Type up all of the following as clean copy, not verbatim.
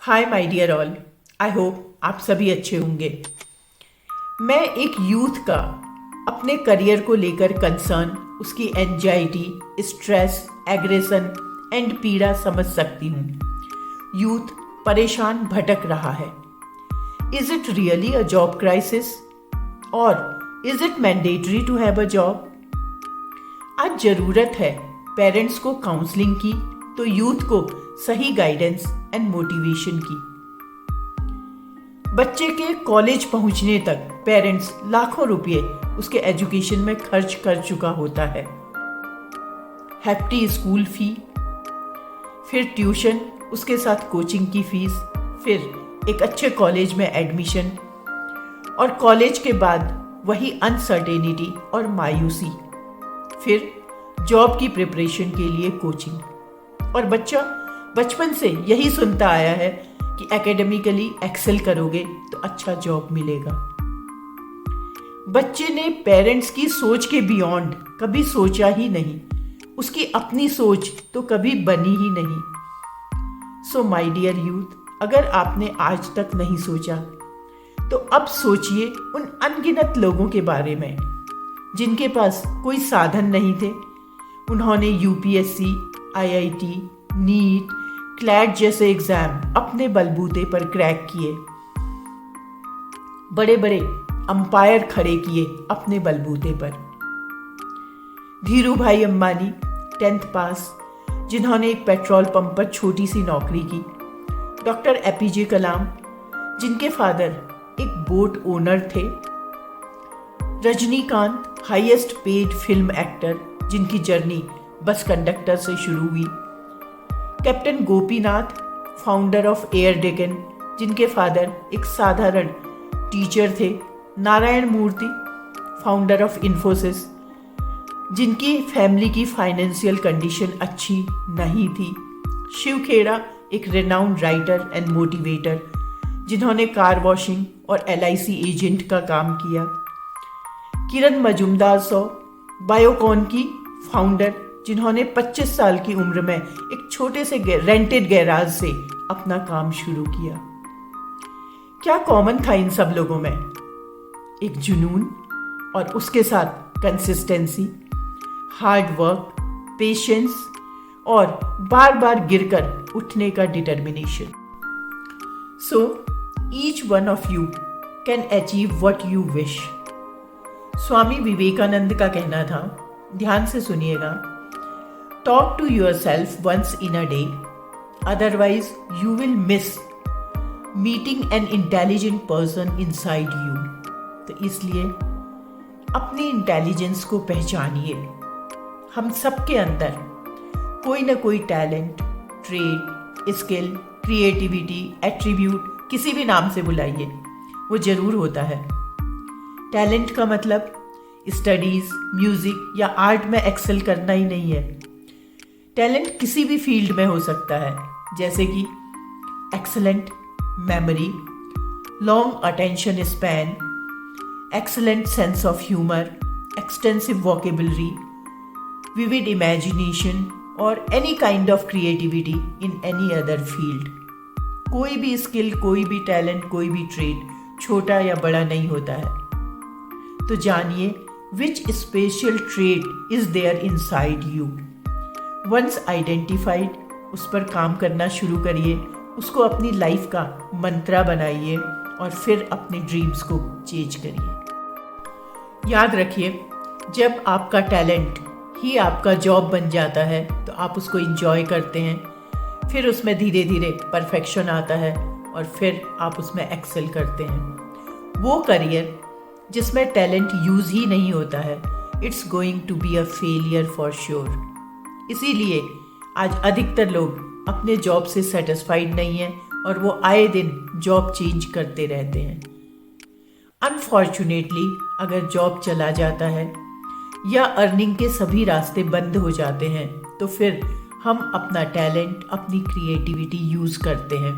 Hi my dear all, I hope आप सभी अच्छे होंगे। मैं एक यूथ का अपने करियर को लेकर कंसर्न, उसकी एंजाइटी, स्ट्रेस, एग्रेशन एंड पीड़ा समझ सकती हूँ। यूथ परेशान भटक रहा है। Is it really a job crisis और is it mandatory to have a job? आज जरूरत है पेरेंट्स को काउंसलिंग की तो यूथ को सही गाइडेंस एंड मोटिवेशन की। बच्चे के कॉलेज पहुंचने तक पेरेंट्स लाखों रुपए उसके एजुकेशन में खर्च कर चुका होता है। हैप्पी स्कूल फी, फिर ट्यूशन, उसके साथ कोचिंग की फीस, फिर एक अच्छे कॉलेज में एडमिशन और कॉलेज के बाद वही अनसर्टेनिटी और मायूसी, फिर जॉब की प्रिपरेशन के लिए कोचिंग। और बच्चा बचपन से यही सुनता आया है कि एकेडमिकली एक्सेल करोगे तो अच्छा जॉब मिलेगा। बच्चे ने पेरेंट्स की सोच के बियॉन्ड कभी सोचा ही नहीं, उसकी अपनी सोच तो कभी बनी ही नहीं। सो माय डियर यूथ, अगर आपने आज तक नहीं सोचा तो अब सोचिए उन अनगिनत लोगों के बारे में जिनके पास कोई साधन नहीं थे। उन्होंने यूपीएससी, आईआईटी, नीट, क्लैट जैसे एग्जाम अपने बलबूते पर क्रैक किए, बड़े बड़े अंपायर खड़े किए अपने बलबूते पर। धीरू भाई अंबानी 10th पास, जिन्होंने एक पेट्रोल पंप पर छोटी सी नौकरी की। डॉक्टर एपीजे कलाम, जिनके फादर एक बोट ओनर थे। Rajinikanth, highest paid film actor, जिनकी जर्नी बस कंडक्टर से शुरू हुई। Captain Gopinath, founder of air Deccan, जिनके फादर एक साधारण टीचर थे। नारायण मूर्ति, फाउंडर ऑफ इन्फोसिस, जिनकी फैमिली की फाइनेंशियल कंडीशन अच्छी नहीं थी। शिव खेड़ा, एक रेनाउंड राइटर एंड मोटिवेटर, जिन्होंने कार वॉशिंग और LIC एजेंट का काम किया। किरण मजूमदार सौ, बायोकॉन की फाउंडर, जिन्होंने 25 साल की उम्र में एक छोटे से रेंटेड गैराज से अपना काम शुरू किया। क्या कॉमन था इन सब लोगों में? एक जुनून और उसके साथ कंसिस्टेंसी, हार्ड वर्क, पेशेंस और बार बार गिरकर उठने का determination. So each one of you can achieve what you wish. Swami Vivekananda का कहना था, ध्यान से सुनिएगा, talk to yourself once in a day, otherwise you will miss meeting an intelligent person inside you. तो इसलिए अपनी इंटेलिजेंस को पहचानिए। हम सबके अंदर कोई ना कोई talent, trade, skill, creativity, attribute, किसी भी नाम से बुलाइए, वो जरूर होता है। टैलेंट का मतलब स्टडीज, म्यूजिक या आर्ट में एक्सेल करना ही नहीं है। टैलेंट किसी भी फील्ड में हो सकता है, जैसे कि excellent memory, long attention span, excellent sense of humour, extensive vocabulary, vivid imagination और any kind of creativity in any other field. कोई भी स्किल, कोई भी टैलेंट, कोई भी ट्रेड छोटा या बड़ा नहीं होता है। तो जानिए which special trade is there inside you. Once identified, उस पर काम करना शुरू करिए, उसको अपनी लाइफ का मंत्रा बनाइए और फिर अपने ड्रीम्स को चेज करिए। याद रखिए, जब आपका टैलेंट ही आपका जॉब बन जाता है तो आप उसको एंजॉय करते हैं, फिर उसमें धीरे धीरे परफेक्शन आता है और फिर आप उसमें एक्सेल करते हैं। वो करियर जिसमें टैलेंट यूज ही नहीं होता है, it's going to be a failure for sure. इसीलिए आज अधिकतर लोग अपने जॉब से सेटिस्फाइड नहीं हैं और वो आए दिन जॉब चेंज करते रहते हैं। अनफॉर्चुनेटली अगर जॉब चला जाता है या अर्निंग के सभी रास्ते बंद हो जाते हैं तो फिर हम अपना टैलेंट, अपनी क्रिएटिविटी यूज़ करते हैं।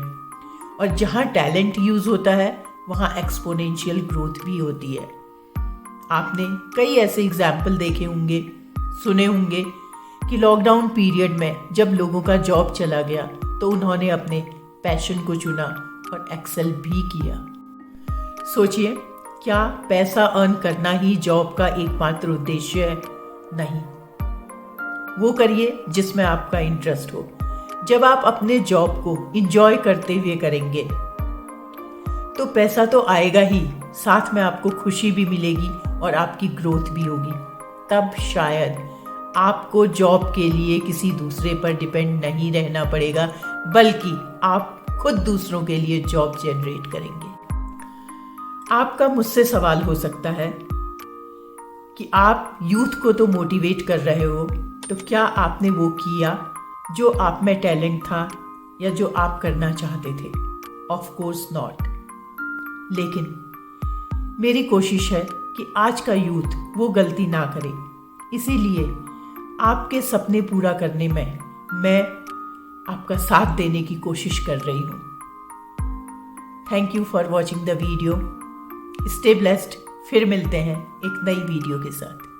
और जहाँ टैलेंट यूज़ होता है वहाँ एक्सपोनेंशियल ग्रोथ भी होती है। आपने कई ऐसे एग्जाम्पल देखे होंगे, सुने होंगे कि लॉकडाउन पीरियड में जब लोगों का जॉब चला गया तो उन्होंने अपने पैशन को चुना और एक्सेल भी किया। सोचिए, क्या पैसा अर्न करना ही जॉब का एकमात्र उद्देश्य है? नहीं, वो करिए जिसमें आपका इंटरेस्ट हो। जब आप अपने जॉब को एंजॉय करते हुए करेंगे तो पैसा तो आएगा ही, साथ में आपको खुशी भी मिलेगी और आपकी ग्रोथ भी होगी। तब शायद आपको जॉब के लिए किसी दूसरे पर डिपेंड नहीं रहना पड़ेगा, बल्कि आप खुद दूसरों के लिए जॉब जनरेट करेंगे। आपका मुझसे सवाल हो सकता है कि आप यूथ को तो मोटिवेट कर रहे हो, तो क्या आपने वो किया जो आप में टैलेंट था या जो आप करना चाहते थे? Of course not. लेकिन मेरी कोशिश है कि आज का यूथ वो गलती ना करे। इसीलिए आपके सपने पूरा करने में मैं आपका साथ देने की कोशिश कर रही हूँ। Thank you for watching the video. Stay blessed. फिर मिलते हैं एक नई वीडियो के साथ।